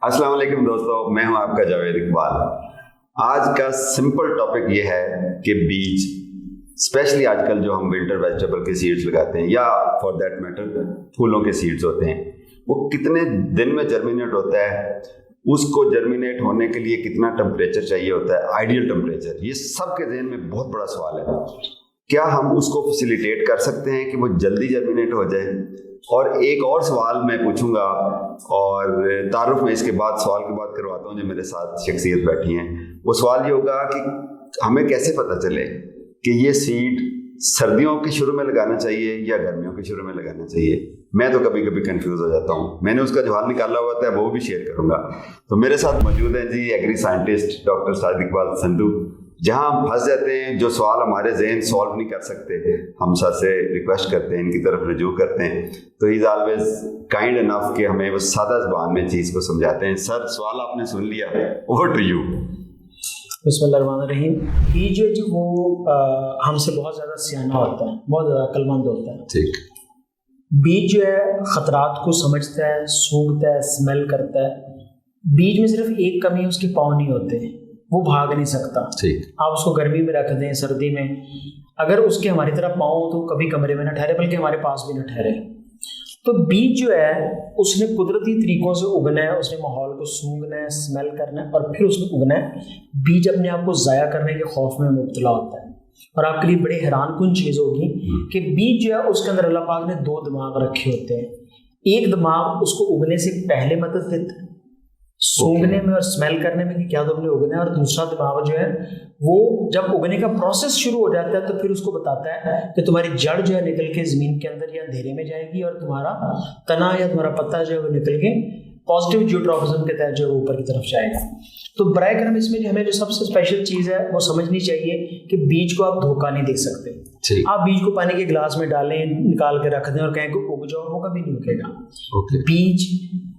अस्सलाम वालेकुम दोस्तों, मैं हूं आपका जावेद इकबाल। आज का सिंपल टॉपिक ये है कि बीज, स्पेशली आजकल जो हम विंटर वेजिटेबल के सीड्स लगाते हैं या फॉर दैट मैटर फूलों के सीड्स होते हैं, वो कितने दिन में जर्मिनेट होता है, उसको जर्मिनेट होने के लिए कितना टेम्परेचर चाहिए होता है, आइडियल टेम्परेचर, ये सब के ज़हन में बहुत बड़ा सवाल है। क्या हम उसको फैसिलिटेट कर सकते हैं कि वो जल्दी जर्मिनेट हो जाए? और एक और सवाल मैं पूछूंगा और तारुफ में इसके बाद सवाल की बात करवाता हूँ जो मेरे साथ शख्सियत बैठी हैं। वो सवाल ये होगा कि हमें कैसे पता चले कि ये सीड सर्दियों के शुरू में लगाना चाहिए या गर्मियों के शुरू में लगाना चाहिए। मैं तो कभी कभी कंफ्यूज हो जाता हूँ। मैंने उसका जवाब निकाला हुआ था, वो भी शेयर करूंगा। तो मेरे साथ मौजूद हैं जी agri scientist doctor Sajid Iqbal Sandhu. जहाँ हम फंस जाते हैं, जो सवाल हमारे जहन सॉल्व नहीं कर सकते, हम सर से रिक्वेस्ट करते हैं, इनकी तरफ रजू करते हैं, तो he is always kind enough कि हमें वो सादा ज़बान में चीज़ को समझाते हैं। सर, सवाल आपने सुन लिया, ओवर टू यू। बिस्मिल्लाहिर्रहमानिर्रहीम। बीज जो वो हमसे बहुत ज़्यादा सियाना होता है, बहुत ज़्यादा अक्लमंद होता है। ठीक। बीज जो है ख़तरात को समझता है, सूंघता है, स्मेल करता है। बीज में सिर्फ एक कमी है, उसके पाँव नहीं होते, वो भाग नहीं सकता। ठीक। आप उसको गर्मी में रख दें, सर्दी में, अगर उसके हमारी तरह पाँव हो तो कभी कमरे में न ठहरे, बल्कि हमारे पास भी न ठहरे। तो बीज जो है उसने कुदरती तरीकों से उगना है, उसने माहौल को सूंघना है, स्मेल करना है और फिर उसने उगना है। बीज अपने आप को ज़ाया करने के खौफ में मुब्तला होता है। और आपके लिए बड़ी हैरानकुन चीज़ होगी कि बीज जो है उसके अंदर अल्लाह पाक ने दो दिमाग रखे होते हैं। एक दिमाग उसको उगने से पहले मदद देता है, सूंघने में और स्मेल करने में कि क्या तुमने उगना है, और दूसरा दिमाग जो है वो जब उगने का प्रोसेस शुरू हो जाता है तो फिर उसको बताता है कि तुम्हारी जड़ जो है निकल के ज़मीन के अंदर या अंधेरे में जाएगी और तुम्हारा तना या तुम्हारा पत्ता जो है वो निकल के पॉजिटिव जियोट्रॉपिज्म के तहत जो है ऊपर की तरफ जाएगा। तो बराए करम इसमें हमें जो सबसे स्पेशल चीज़ है वो समझनी चाहिए कि बीज को आप धोखा नहीं दे सकते। आप बीज को पानी के गिलास में डालें, निकाल के रख दें और कहें कि उग जाओ, वो कभी नहीं उगेगा। बीज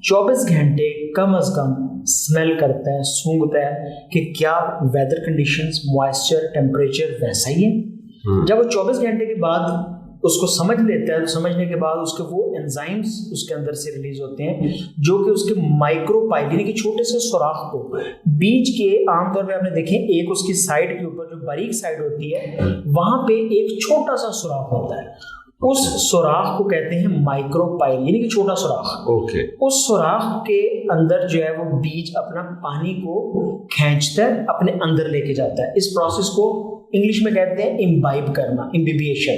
24 घंटे कम से कम स्मेल करता है, सूंघता है कि क्या वेदर कंडीशंस, मॉइस्चर, टेम्परेचर वैसा ही है। जब वो 24 घंटे के बाद उसको समझ लेता है, तो समझने के बाद उसके वो एंजाइम्स उसके अंदर से रिलीज होते हैं जो कि उसके माइक्रोपाइल यानी कि छोटे से सुराख को, बीज के आमतौर पे आपने देखें एक उसकी साइड के ऊपर जो बारीक साइड होती है वहां पे एक छोटा सा सुराख होता है। उस सुराख को कहते हैं माइक्रोपाइल यानी कि छोटा सुराख। उस सुराख के अंदर जो है वो बीज अपना पानी को खींचता है, अपने अंदर लेके जाता है। इस प्रोसेस को इंग्लिश में कहते हैं इम्बाइब करना, इम्बिबिएशन।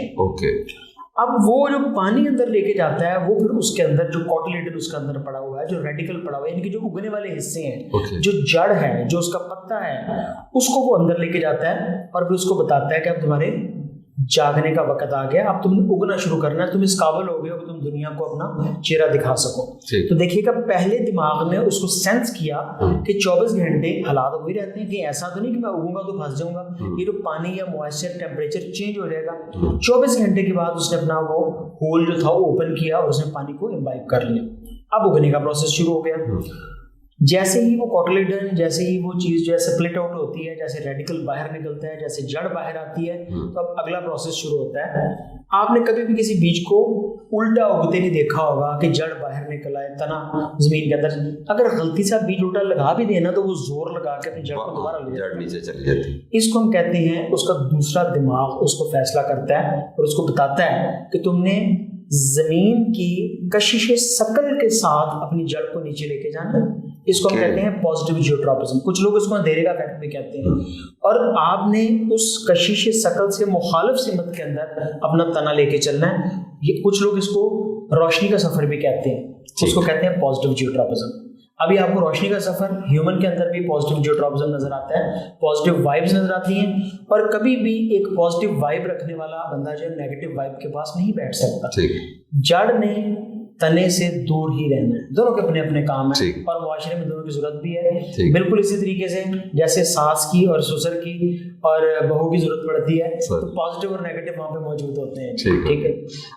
अब वो जो पानी अंदर लेके जाता है वो फिर उसके अंदर जो कॉटिलेडन उसके अंदर पड़ा हुआ है, जो रेडिकल पड़ा हुआ है, यानी कि जो उगने वाले हिस्से हैं, जो जड़ है, जो उसका पत्ता है, उसको वो अंदर लेके जाता है और फिर उसको बताता है कि अब तुम्हारे जागने का वक्त आ गया, अब तुमने उगना शुरू करना है, तुम इस काबिल हो गए हो कि तुम दुनिया को अपना चेहरा दिखा सको। तो देखिएगा पहले दिमाग ने उसको सेंस किया कि 24 घंटे हालात हो ही रहते हैं, कि ऐसा तो नहीं कि मैं उगूंगा तो फंस जाऊंगा, ये तो पानी या मॉइस्चर टेम्परेचर चेंज हो जाएगा। 24 घंटे के बाद उसने अपना वो होल जो था वो ओपन किया और उसने पानी को इम्बाइब कर लिया। अब उगने का प्रोसेस शुरू हो गया। जैसे ही वो कॉटिलेडन, जैसे ही वो चीज़ जो है स्प्लिट आउट होती है, जैसे रेडिकल बाहर निकलता है, जैसे जड़ बाहर आती है, तो अब अगला प्रोसेस शुरू होता है। आपने कभी भी किसी बीज को उल्टा उगते नहीं देखा होगा कि जड़ बाहर निकल आए, तना जमीन के अंदर। अगर गलती से आप बीज उल्टा लगा भी देना तो वो जोर लगा के अपनी जड़ को दोबारा ले जाता है, नीचे चली जाती है। इसको हम कहते हैं, उसका दूसरा दिमाग उसको फैसला करता है और उसको बताता है कि तुमने जमीन की कशिश शकल के साथ अपनी जड़ को नीचे लेके जाना। इसको हम कहते हैं पॉजिटिव जियोट्रॉपिज्म। कुछ लोग इसको अंधेरे का इफेक्ट भी कहते हैं। और आपने उस कशिश शकल से मुखालिफ सिमत के अंदर अपना तना लेके चलना है। ये कुछ लोग इसको रोशनी का सफर भी कहते हैं, उसको कहते हैं पॉजिटिव जियोट्रॉपिज्म। अभी आपको रोशनी का सफर, ह्यूमन के अंदर भी पॉजिटिव जियोट्रॉपिज्म नजर आता है, पॉजिटिव वाइब्स नजर आती हैं। और कभी भी एक पॉजिटिव वाइब रखने वाला बंदा जो नेगेटिव वाइब के पास नहीं बैठ सकता। जड़ ने तने से दूर ही रहना है। दोनों के अपने अपने काम है और मुआशरे में दोनों की जरूरत भी है। बिल्कुल इसी तरीके से जैसे सास की और ससुर की और बहू की जरूरत पड़ती है, तो पॉजिटिव और नेगेटिव वहाँ पे मौजूद होते हैं। ठीक है।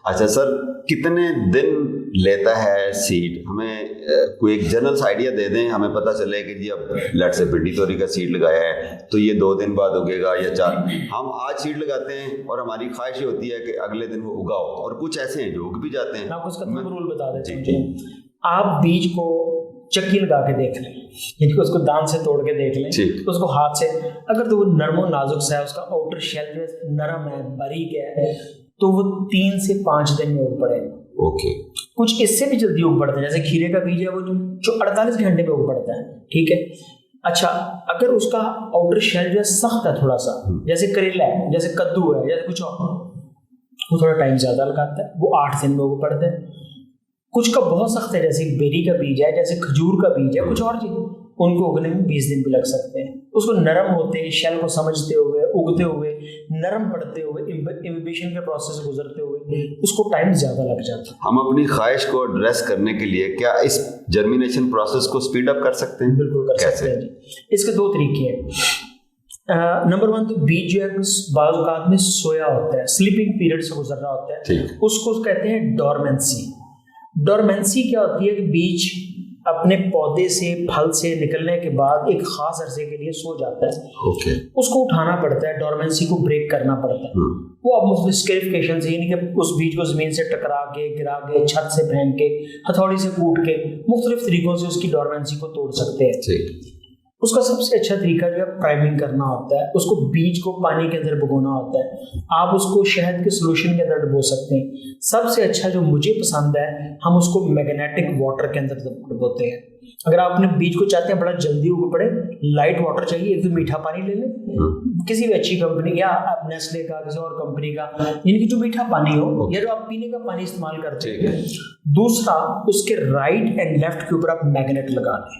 अच्छा सर, कितने दिन लेता है सीड? हमें कोई एक जनरल आइडिया दे दें, हमें पता चले कि जी अब लेट से भिंडी तोरी का सीड लगाया है तो ये 2 दिन बाद उगेगा या 4। हम आज सीड लगाते हैं और हमारी ख्वाहिश होती है कि अगले दिन वो उगाओ, और कुछ ऐसे हैं जो उग भी जाते हैं। मैं आपको इसका रूल बता देता हूँ। आप बीज को चक्की लगा के देख लें, यानी कि उसको दांत से तोड़ के देख लें, तो उसको हाथ से, अगर तो वो नरम नाजुक सा है, उसका आउटर शेल जो नरम है, बारीक है, तो वो 3 से 5 दिन में उग पड़ेगा। ओके। कुछ इससे भी जल्दी उग पड़ता है, जैसे खीरे का बीज है वो जो 48 घंटे में उग पड़ता है, ठीक है। अच्छा, अगर उसका आउटर शेल जो है सख्त है थोड़ा सा, जैसे करेला है, जैसे कद्दू है, जैसे कुछ और, वो थोड़ा टाइम ज्यादा लगाता है, वो 8 दिन में उग पड़ता है। कुछ का बहुत सख्त है, जैसे बेरी का बीज है, जैसे खजूर का बीज है, कुछ और चीज, उनको उगने में 20 दिन भी लग सकते हैं। उसको नरम होते, शेल को समझते हुए, उगते हुए, नरम पड़ते हुए, इम्बिशन के प्रोसेस से गुजरते हुए उसको टाइम ज्यादा लग जाता है। हम अपनी ख्वाहिश को एड्रेस करने के लिए क्या इस जर्मिनेशन प्रोसेस को स्पीड अप कर सकते हैं? बिल्कुल कर सकते हैं। इसके 2 तरीके हैं। नंबर 1 तो बीज जो है बाज़ औक़ात में सोया होता है, स्लीपिंग पीरियड से गुजर रहा होता है, उसको कहते हैं डोरमेंसी। डोरमेंसी क्या होती है कि बीज अपने पौधे से, फल से निकलने के बाद एक खास अरसे के लिए सो जाता है, उसको उठाना पड़ता है, डोरमेंसी को ब्रेक करना पड़ता है। वो अब मुख्तलिफ स्केरिफिकेशन से, यानी कि उस बीज को जमीन से टकरा के, गिरा के, छत से फेंक के, हथौड़ी से कूट के, मुख्तलिफ तरीकों से उसकी डोरमेंसी को तोड़ सकते हैं। उसका सबसे अच्छा तरीका जो है प्राइमिंग करना होता है। उसको बीज को पानी के अंदर भिगोना होता है, आप उसको शहद के सोल्यूशन के अंदर डुबो सकते हैं। सबसे अच्छा जो मुझे पसंद है, हम उसको मैग्नेटिक वाटर के अंदर डुबोते हैं। अगर आप अपने बीज को चाहते हैं बड़ा जल्दी उग पड़े, लाइट वाटर चाहिए, एक तो मीठा पानी ले लें, किसी भी अच्छी कंपनी या आप नेस्ले का, किसी और कंपनी का, यानी कि जो मीठा पानी हो, या जो आप पीने का पानी इस्तेमाल करते हैं। दूसरा, उसके राइट एंड लेफ्ट के ऊपर आप मैग्नेट लगा दें।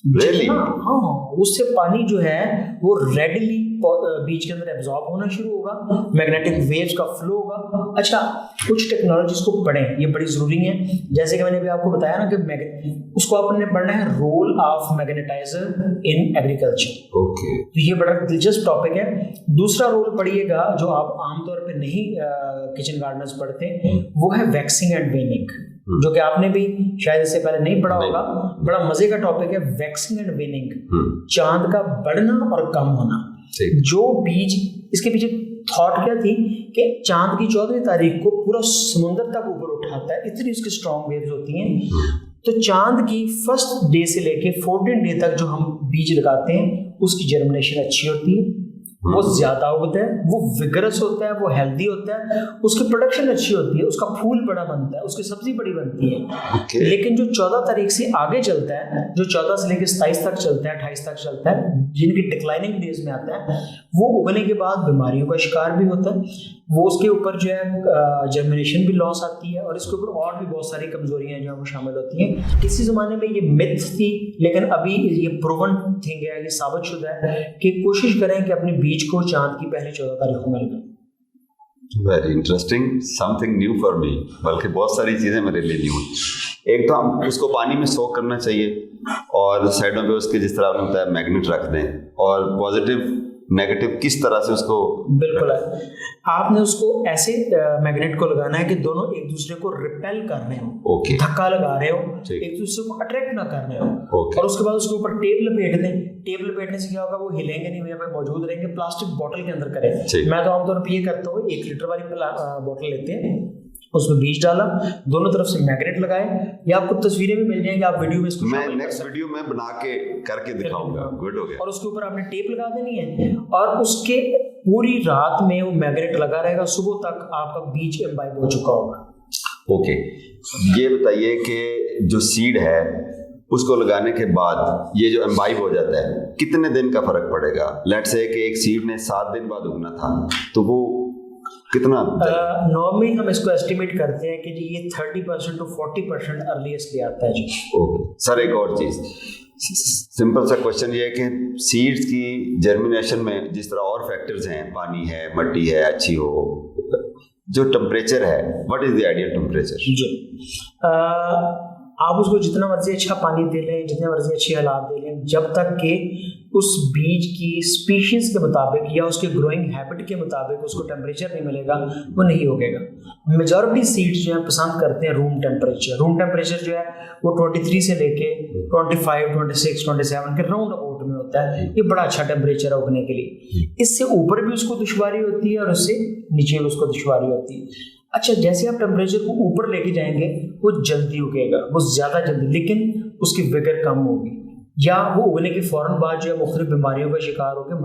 Really? हाँ, उससे पानी जो है वो रेडली बीज के अंदर एब्जॉर्ब होना शुरू होगा, मैग्नेटिक वेव्स का फ्लो होगा। अच्छा, कुछ टेक्नोलॉजीज को पढ़ें, ये बड़ी जरूरी है। जैसे कि मैंने अभी आपको बताया ना कि उसको आपने पढ़ना है, role of magnetiser in agriculture. Okay, तो ये बड़ा दिलचस्प टॉपिक है। दूसरा रोल पढ़िएगा जो आप आमतौर पर नहीं किचन गार्डनर्स पढ़ते, वो है वैक्सिंग एंड वेनिंग, जो कि आपने भी शायद इससे पहले नहीं पढ़ा होगा। बड़ा मजे का टॉपिक है वैक्सिंग एंड वेनिंग, चांद का बढ़ना और कम होना। जो बीज, इसके पीछे थॉट क्या थी कि चांद की 14वीं तारीख को पूरा समुद्र तक ऊपर उठाता है, इतनी उसकी स्ट्रॉन्ग वेव्स होती हैं। तो चांद की फर्स्ट डे से लेके 14 डे तक जो हम बीज लगाते हैं, उसकी जर्मिनेशन अच्छी होती है, वो ज्यादा उगता है, वो विगरस होता है, वो हेल्दी होता है, उसकी प्रोडक्शन अच्छी होती है, उसका फूल बड़ा बनता है, उसकी सब्जी बड़ी बनती है। लेकिन जो 14 तारीख से आगे चलता है, जो 14 से लेकर 27 तक चलता है, 28 तक चलता है, जिनकी डिक्लाइनिंग डेज में आता है, वो उगने के बाद बीमारियों का शिकार भी होता है। वो उसके ऊपर जो है जर्मिनेशन भी लॉस आती है, और इसके ऊपर और भी बहुत सारी कमजोरियां जो है वो शामिल होती हैं। किसी जमाने में ये मिथ थी, लेकिन अभी ये प्रूवन थिंग है, ये साबित शुदा है कि कोशिश करें कि अपने बीज को चांद की पहली 14 तारीख को मिल गए। Very interesting, something new for me, बल्कि बहुत सारी चीजें मेरे लिए न्यू हैं। एक तो हम उसको पानी में सोक करना चाहिए, और साइडों पे उसके जिस तरह आपने बताया मैग्नेट रख दें, और पॉजिटिव नेगेटिव किस तरह से उसको, बिल्कुल है, आपने उसको ऐसे मैग्नेट को लगाना है कि दोनों एक दूसरे को रिपेल कर रहे हो, धक्का लगा रहे हो, एक दूसरे को अट्रैक्ट ना कर रहे हो। और उसके बाद उसके ऊपर टेप लपेट दें। टेप लपेटने से क्या होगा, वो हिलेंगे नहीं, वहाँ पे मौजूद रहेंगे। प्लास्टिक बोतल के अंदर करें। मैं तो आमतौर पर ये करता हूँ, 1 लीटर वाली बोतल लेते हैं, उसमें बीज डाला, दोनों तरफ से मैग्नेट लगाए, या आपको तस्वीरें भी मिल जाएंगी, आप वीडियो में इसको, मैं नेक्स्ट वीडियो में बना के करके दिखाऊंगा। गुड हो गया। और उसके ऊपर आपने टेप लगा देनी है, और उसके पूरी रात में वो मैग्नेट लगा रहेगा, सुबह तक आपका बीज इम्बाइब हो चुका होगा। ओके, ये बताइए कि जो सीड है उसको लगाने के बाद ये जो इम्बाइब हो जाता है, कितने दिन का फर्क पड़ेगा? लेट्स से कि एक सीड ने 7 दिन बाद उगना था, तो वो कितना? नॉर्मली हम इसको एस्टिमेट करते हैं कि जी ये 30% to 40% अर्लीस्ट आता है जी। ओके सर, एक और चीज, सिंपल सा क्वेश्चन ये है कि सीड्स की जर्मिनेशन में जिस तरह और फैक्टर्स हैं, पानी है, मिट्टी है अच्छी हो, जो टेम्परेचर है, what is the ideal temperature? जी, आप उसको जितना मर्जी अच्छा पानी दे लें, जितने मर्जी अच्छी हालात दे लें, जब तक कि उस बीज की स्पीशीज के मुताबिक या उसके ग्रोइंग हैबिट के मुताबिक उसको टेम्परेचर नहीं मिलेगा, वो नहीं उगेगा। मेजॉरिटी सीड्स जो है पसंद करते हैं रूम टेम्परेचर। रूम टेम्परेचर जो है वो 23 से लेके 25, 26, 27 के राउंड अबाउट में होता है। ये बड़ा अच्छा टेम्परेचर है उगने के लिए। इससे ऊपर भी उसको दुश्वारी होती है और उससे नीचे भी उसको दुश्वारी होती है। अच्छा, जैसे आप टेम्परेचर को ऊपर लेके जाएंगे वो जल्दी उगेगा, वो ज़्यादा जल्दी, लेकिन उसकी विगर कम होगी, या वो उगने के फौरन बाद जो है मुख्तलिफ बीमारियों का शिकार होकर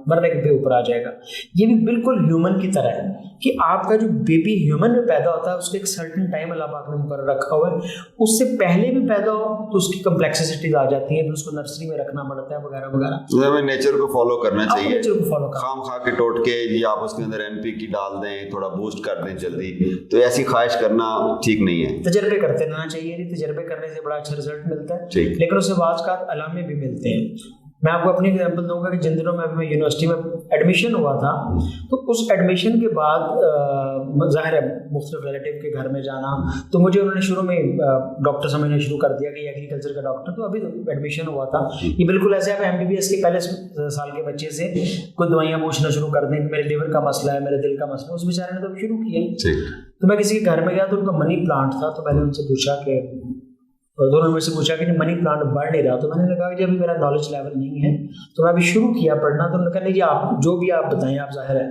मरने के ऊपर आ जाएगा। ये भी बिल्कुल ह्यूमन की तरह है कि आपका जो बेबी ह्यूमन में पैदा होता है उसको एक सर्टेन टाइम अल्लाह पाक ने मुकर्रर रखा हुआ है, उससे पहले भी पैदा हो तो उसकी कम्प्लेक्सिटीज आ जाती है, फिर उसको नर्सरी में रखना पड़ता है वगैरह वगैरह। नेचर को फॉलो करना चाहिए, नेचर को फॉलो खाम खा के टोट के जी आप उसके अंदर NPK डाल दें, थोड़ा बूस्ट कर दें जल्दी, तो ऐसी ख्वाहिश करना ठीक नहीं है। तजर्बे करते रहना चाहिए, तजर्बे करने से बड़ा अच्छा रिजल्ट मिलता है, लेकिन उससे बाज़ अलामे भी मिलते हैं। मैं आपको अपनी एग्जांपल दूंगा कि जिन दिनों में अभी मैं यूनिवर्सिटी में एडमिशन हुआ था, तो उस एडमिशन के बाद ज़ाहिर है मुख्तलिफ रिलेटिव के घर में जाना, तो मुझे उन्होंने शुरू में डॉक्टर समझना शुरू कर दिया कि एग्रीकल्चर का डॉक्टर, तो अभी तो एडमिशन हुआ था, ये बिल्कुल ऐसे आप MBBS के पहले साल के बच्चे से कोई दवाइयाँ पूछना शुरू कर दें कि मेरे लिवर का मसला है, मेरे दिल का मसला है, उस बेचारे ने तो शुरू किया। तो मैं किसी के घर में गया तो उनका मनी प्लांट था, तो मैंने उनसे पूछा कि दोनों में से पूछा कि मनी प्लांट बढ़ नहीं रहा, तो मैंने कहा कि अभी मेरा नॉलेज लेवल नहीं है, तो मैं अभी शुरू किया पढ़ना। तो उन्होंने कहा नहीं जी आप जो भी आप बताएं, आप जाहिर है।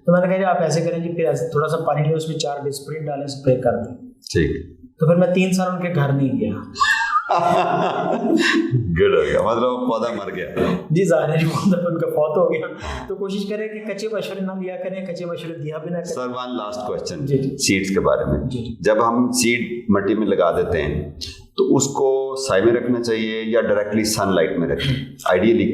तो मैंने कहा आप ऐसे करें जी, फिर थोड़ा सा पानी लें, उसमें 4 डिस्प्रिन डालें, स्प्रे कर दें। ठीक। तो फिर मैं 3 साल उनके घर नहीं गया। गुड हो गया, मतलब पौधा मर गया जी, जाहिर है पौधा उनका फौत हो गया। तो कोशिश करें कि कच्चे मशवरे ना लिया करें, कच्चे मशवरे दिया भी ना करें। Sir one last question seeds के बारे में। जब हम सीड मिट्टी में लगा देते हैं तो उसको साए में रखना चाहिए या डायरेक्टली सनलाइट में रखें? आइडियली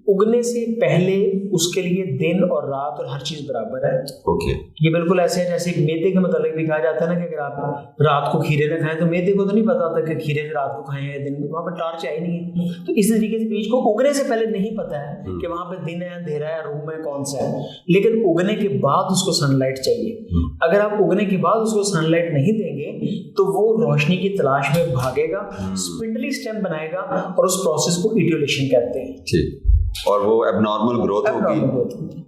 उगने से पहले उसके लिए दिन और रात और हर चीज बराबर है। ओके। ये बिल्कुल ऐसे है जैसे मैदे के मतलब भी कहा जाता है ना कि अगर आप रात को खीरे न खाएं तो मैदे को तो नहीं पता होता कि खीरे रात को खाएं या दिन में, वहाँ पर टार्च है ही नहीं है। तो इसी तरीके से बीज को उगने से पहले नहीं पता है कि वहाँ पे दिन है, अंधेरा है, रूम है, कौन सा है, लेकिन उगने के बाद उसको सनलाइट चाहिए। अगर आप उगने के बाद उसको सनलाइट नहीं देंगे तो वो रोशनी की तलाश में भागेगा, स्पिंडली स्टेम बनाएगा और उस प्रोसेस को इटियोलेशन कहते हैं। ठीक। और वो एबनॉर्मल ग्रोथ होगी,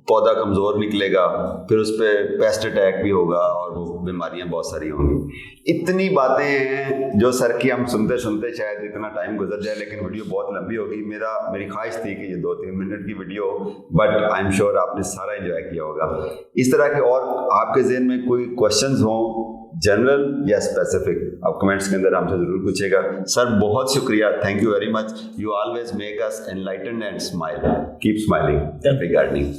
पौधा कमजोर निकलेगा, फिर उस पर पेस्ट अटैक भी होगा और वो बीमारियां बहुत सारी होंगी। इतनी बातें हैं जो सर की हम सुनते सुनते शायद इतना टाइम गुजर जाए, लेकिन वीडियो बहुत लंबी होगी। मेरी ख्वाहिश थी कि ये 2-3 मिनट की video, but I am sure आपने सारा एंजॉय किया होगा। इस तरह के और आपके ज़हन में कोई क्वेश्चंस हों, जनरल या स्पेसिफिक, आप कमेंट्स के अंदर हमसे जरूर पूछेगा। सर बहुत शुक्रिया, thank you very much, you always make us enlightened and smile, keep smiling, happy gardening.